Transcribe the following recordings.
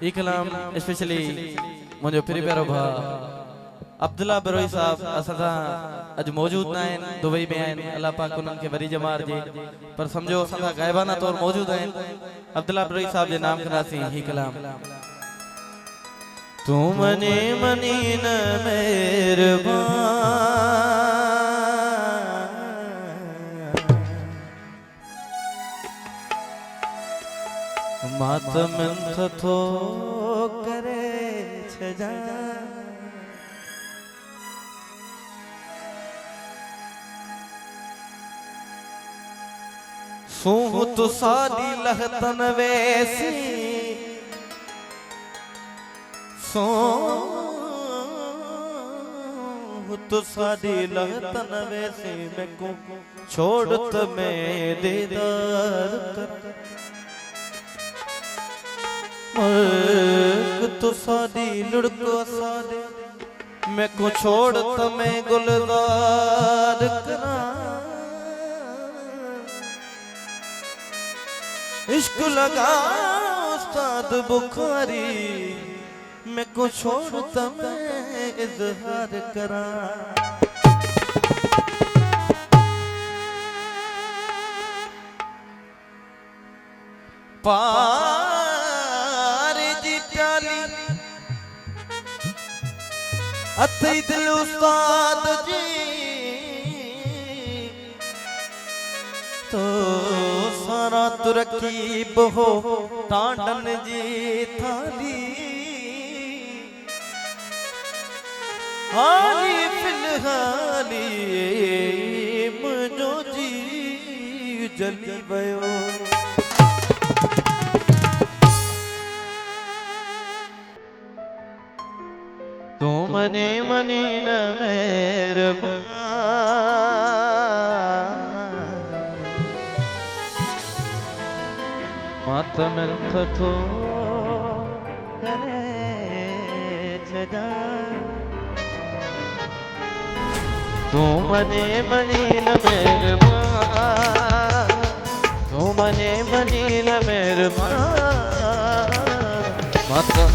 ये कलाम स्पेशली मुझे प्रिय प्यारो भा अब्दुल्ला बरोई साहब असा अज मौजूद ना हैं दुबई में हैं अल्लाह पाक उन्हनि खे वरी जमार जे पर समझो असा गायबाना तौर मौजूद हैं अब्दुल्ला बरोई साहब जे नाम करासी ही कलाम तू मने मनी न मेहरबान मातम थो करे छजा सूह तो सादी लहतन वैसी सूह तो सादी लहतन वैसी मैं को छोड़त में दीदार कर तो सादी लुड़को सादे मैं को छोड़ तमें गुलजार करा इश्क लगा उस्ताद बुखारी मैं को छोड़ तमें इजहार करा अथई दिल उस्ताद जी तो सारा तुरकीब हो टांडन जी थाली हाली फिलहाली मुझो जी जली वयो तू मने मनी न मेहरबान मातम थो करे छजा तू मने मनी न मेहरबान तू मने मनी न मेहरबान मातम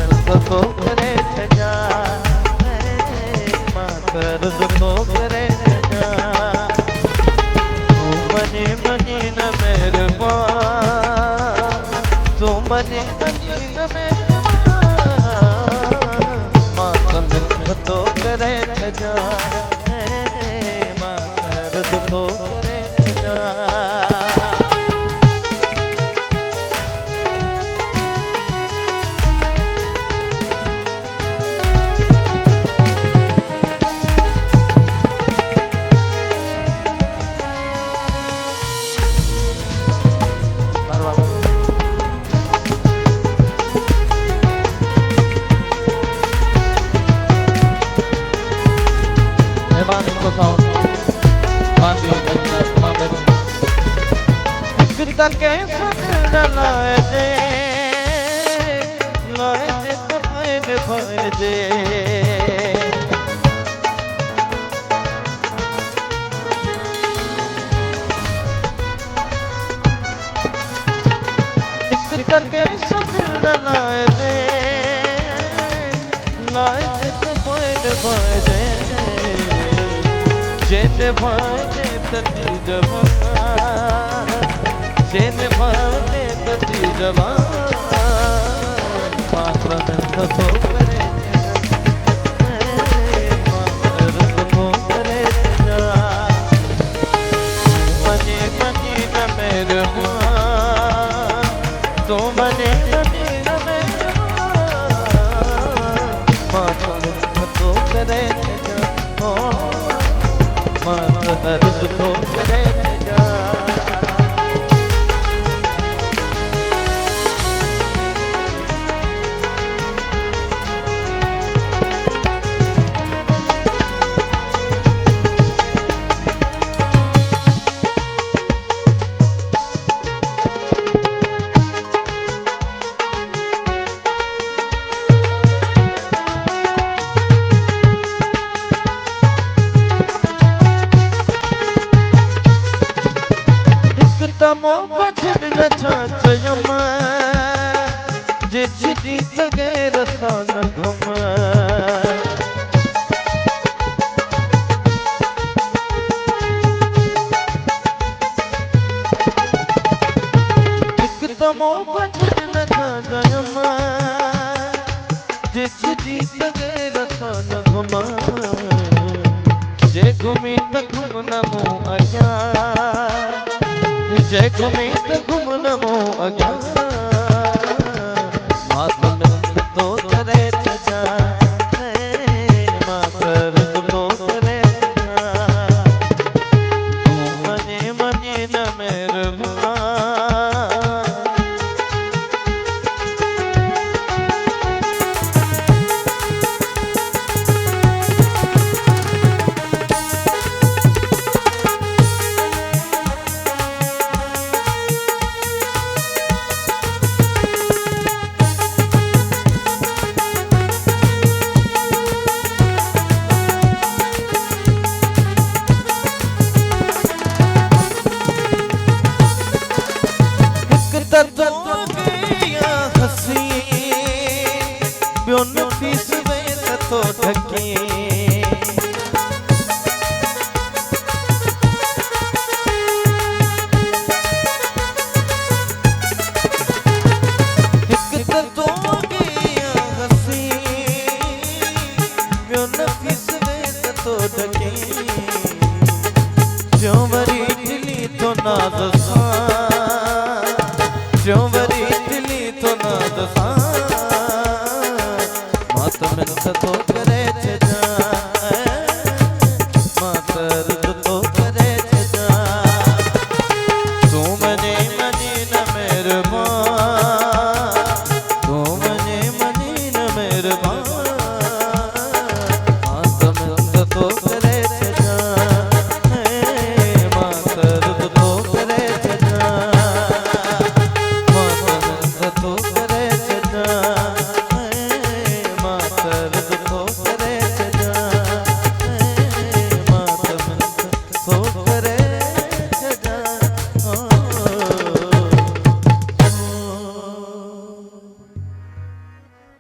थो करे छजा कर्ज तो करे जा तू मने मनी न मेहरबान तू मने मनी न मेहरबान मातम तो करे जा कर्ज तो करे जा के लाए दे तो फायदे दे करके लाए दे तो फायदे जेते फायदे तती जवान जेन भाने तती जवान मात्र तो करे तो करे मने मनी न मेहरबान तो मने मनी न मेहरबान मात्र तो करे मात्र तो करे जे चिड़ी सगे रसान घुम एक तमो बचन गयम जे चिड़ी सगे रसान घुम जे घुमी त घुम नमो अया जे घुमी त घुम नमो अया तो करे जा मां पर तो करे मने मने न मेहरबान तो ढके एक तो गया हसी ब्यो नफिस में तो ढके जो मरी दिली तो नाज़सा जो मरी दिली तो नाज़सा मातम तो